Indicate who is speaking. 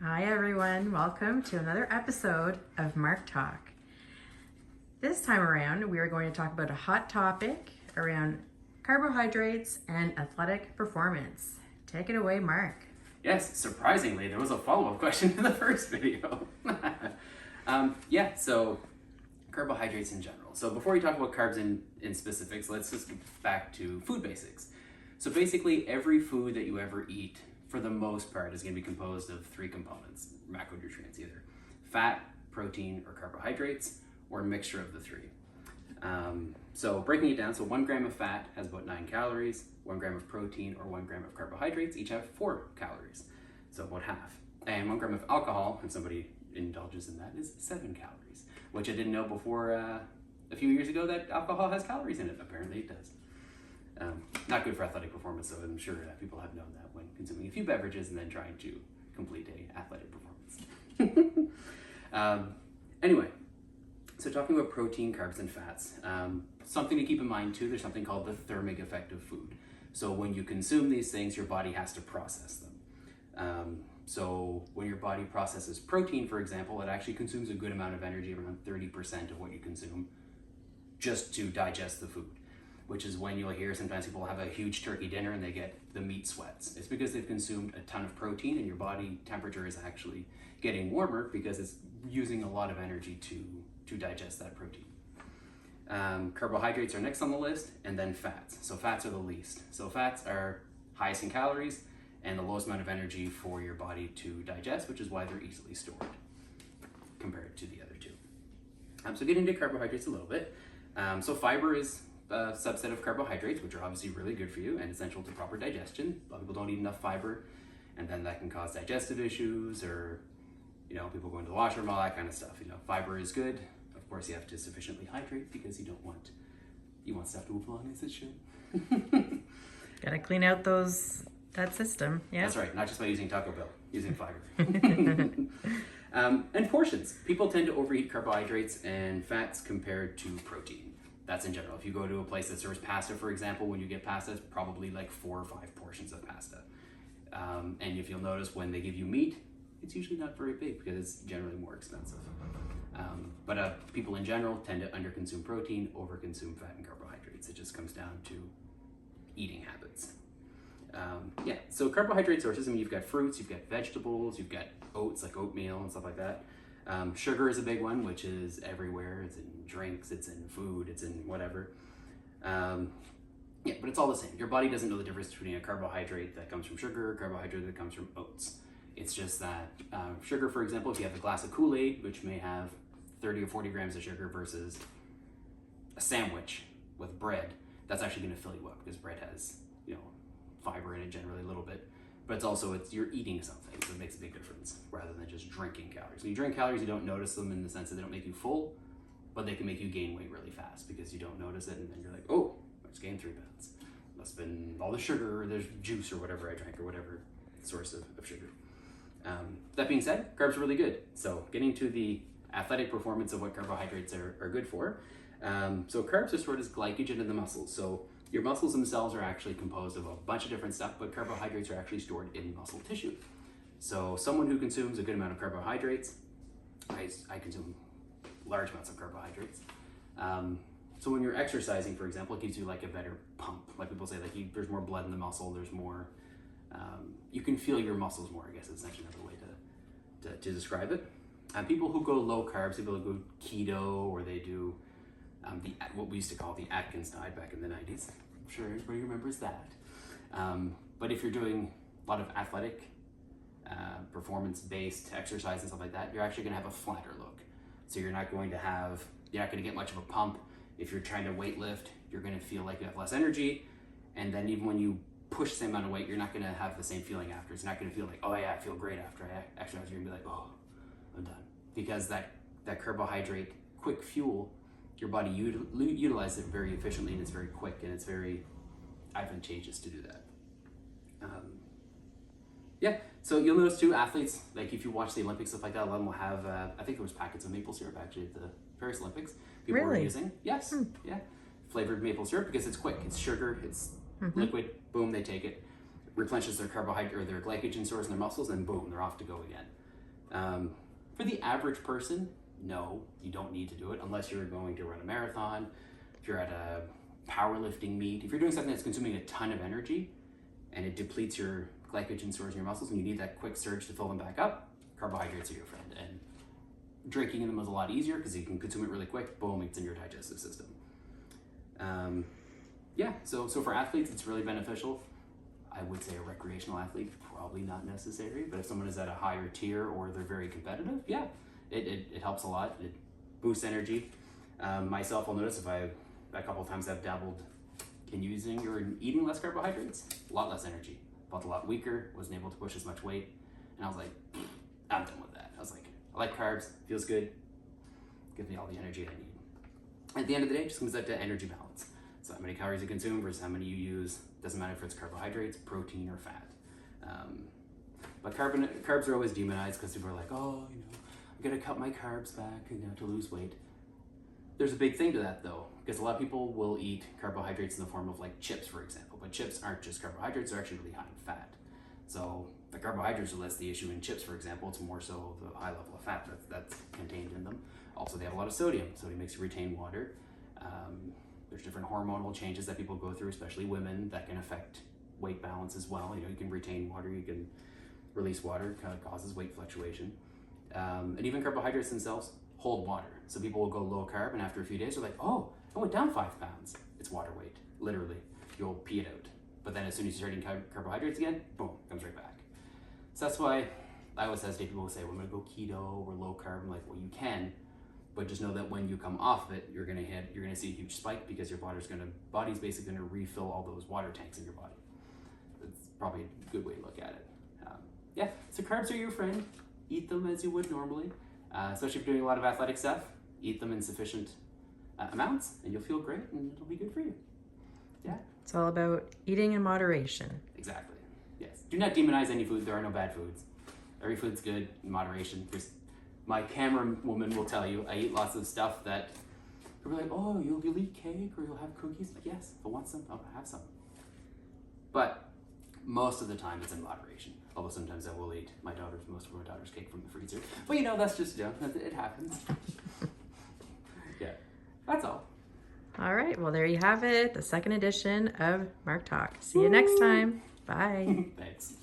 Speaker 1: Hi everyone, welcome to another episode of Mark Talk. This time around, we are going to talk about a hot topic around carbohydrates and athletic performance. Take it away, Mark.
Speaker 2: Yes, surprisingly, there was a follow-up question to the first video. So carbohydrates in general. So before we talk about carbs in specifics, let's just get back to food basics. So basically, every food that you ever eat, for the most part, is going to be composed of three components, macronutrients, either fat, protein, or carbohydrates, or a mixture of the three. So breaking it down, so 1 gram of fat has about 9 calories, 1 gram of protein or 1 gram of carbohydrates each have 4 calories, so about half. And 1 gram of alcohol, and somebody indulges in that, is 7 calories, which I didn't know before a few years ago that alcohol has calories in it. Apparently it does. Not good for athletic performance, so I'm sure people have known that when consuming a few beverages and then trying to complete a athletic performance. Anyway, so talking about protein, carbs, and fats, something to keep in mind too, there's something called the thermic effect of food. So when you consume these things, your body has to process them. So when your body processes protein, for example, it actually consumes a good amount of energy, around 30% of what you consume, just to digest the food. Which is when you'll hear sometimes people have a huge turkey dinner and they get the meat sweats. It's because they've consumed a ton of protein and your body temperature is actually getting warmer because it's using a lot of energy to digest that protein. Carbohydrates are next on the list, and then fats. So fats are the least. So fats are highest in calories and the lowest amount of energy for your body to digest, which is why they're easily stored compared to the other two. So getting into carbohydrates a little bit. So fiber is a subset of carbohydrates, which are obviously really good for you and essential to proper digestion. A lot of people don't eat enough fiber, and then that can cause digestive issues, or people going to the washroom, all that kind of stuff. Fiber is good. Of course, you have to sufficiently hydrate because you want stuff to move along as it should.
Speaker 1: Gotta clean out that system. Yeah,
Speaker 2: that's right. Not just by using Taco Bell, using fiber. And portions. People tend to overeat carbohydrates and fats compared to protein. That's in general. If you go to a place that serves pasta, for example, when you get pasta, it's probably like 4 or 5 portions of pasta. And if you'll notice, when they give you meat, it's usually not very big because it's generally more expensive. But people in general tend to underconsume protein, overconsume fat and carbohydrates. It just comes down to eating habits. So carbohydrate sources, you've got fruits, you've got vegetables, you've got oats like oatmeal and stuff like that. Sugar is a big one, which is everywhere. It's in drinks, it's in food, it's in whatever. But it's all the same. Your body doesn't know the difference between a carbohydrate that comes from sugar or a carbohydrate that comes from oats. It's just that sugar, for example, if you have a glass of Kool-Aid, which may have 30 or 40 grams of sugar, versus a sandwich with bread, that's actually going to fill you up because bread has, fiber in it generally a little bit. But you're eating something, so it makes a big difference rather than just drinking calories. When you drink calories, you don't notice them in the sense that they don't make you full, but they can make you gain weight really fast because you don't notice it, and then you're like, oh, I just gained 3 pounds. Must have been all the sugar or the juice or whatever I drank or whatever source of sugar. That being said, carbs are really good. So getting to the athletic performance of what carbohydrates are good for. So carbs are stored as glycogen in the muscles. So your muscles themselves are actually composed of a bunch of different stuff, but carbohydrates are actually stored in muscle tissue. So someone who consumes a good amount of carbohydrates, I consume large amounts of carbohydrates. So when you're exercising, for example, it gives you like a better pump. Like people say, there's more blood in the muscle, there's more, you can feel your muscles more, I guess is actually another way to describe it. People who go low carbs, people who go keto, or they do what we used to call the Atkins diet back in the 90s. I'm sure everybody remembers that. But if you're doing a lot of athletic, performance-based exercise and stuff like that, you're actually going to have a flatter look. So you're not going to get much of a pump. If you're trying to weight lift, you're going to feel like you have less energy. And then even when you push the same amount of weight, you're not going to have the same feeling after. It's not going to feel like, oh yeah, I feel great after I exercise. You're going to be like, oh, I'm done. Because that carbohydrate, quick fuel, your body utilizes it very efficiently, and it's very quick, and it's very advantageous to do that. So you'll notice too, athletes, like if you watch the Olympics, stuff like that, a lot of them will have, I think there was packets of maple syrup actually at the Paris Olympics. People were using, yes, flavored maple syrup because it's quick. It's sugar, it's liquid, boom, they take it, replenishes their carbohydrate or their glycogen stores in their muscles, and boom, they're off to go again. For the average person, no, you don't need to do it unless you're going to run a marathon, if you're at a powerlifting meet, if you're doing something that's consuming a ton of energy and it depletes your glycogen stores in your muscles and you need that quick surge to fill them back up, carbohydrates are your friend. And drinking them is a lot easier because you can consume it really quick, boom, it's in your digestive system. So for athletes, it's really beneficial. I would say a recreational athlete, probably not necessary, but if someone is at a higher tier or they're very competitive, yeah, it helps a lot. It boosts energy. Myself, I'll notice if a couple of times I've dabbled in using or eating less carbohydrates, a lot less energy. Felt a lot weaker, wasn't able to push as much weight, and I was like, I'm done with that. I was like, I like carbs, feels good, gives me all the energy I need. At the end of the day, it just comes out to energy balance. So how many calories you consume versus how many you use. Doesn't matter if it's carbohydrates, protein, or fat. But carbs are always demonized because people are like, oh, I'm gonna cut my carbs back to lose weight. There's a big thing to that though, because a lot of people will eat carbohydrates in the form of like chips, for example. But chips aren't just carbohydrates; they're actually really high in fat. So the carbohydrates are less the issue in chips, for example. It's more so the high level of fat that's contained in them. Also, they have a lot of sodium. Sodium makes you retain water. There's different hormonal changes that people go through, especially women, that can affect weight balance as well. You can retain water, you can release water, kind of causes weight fluctuation. And even carbohydrates themselves hold water. So people will go low carb, and after a few days, they're like, oh, I went down 5 pounds. It's water weight, literally. You'll pee it out. But then as soon as you start eating carbohydrates again, boom, comes right back. So that's why I always hesitate. People will say, well, I'm gonna go keto or low carb. I'm like, well, you can, but just know that when you come off of it, you're gonna see a huge spike because your body's basically gonna refill all those water tanks in your body. That's probably a good way to look at it. So carbs are your friend. Eat them as you would normally, especially if you're doing a lot of athletic stuff. Eat them in sufficient amounts, and you'll feel great, and it'll be good for you. Yeah.
Speaker 1: It's all about eating in moderation.
Speaker 2: Exactly. Yes. Do not demonize any food. There are no bad foods. Every food's good in moderation. My camera woman will tell you I eat lots of stuff that people are like, oh, you'll eat cake or you'll have cookies. Like, yes, if I want some, I'll have some. But most of the time it's in moderation. Although sometimes I will eat most of my daughter's cake from the freezer. But that's just, it happens. Yeah, that's all.
Speaker 1: All right, well, there you have it, the second edition of Mark Talk. See you next time. Bye.
Speaker 2: Thanks.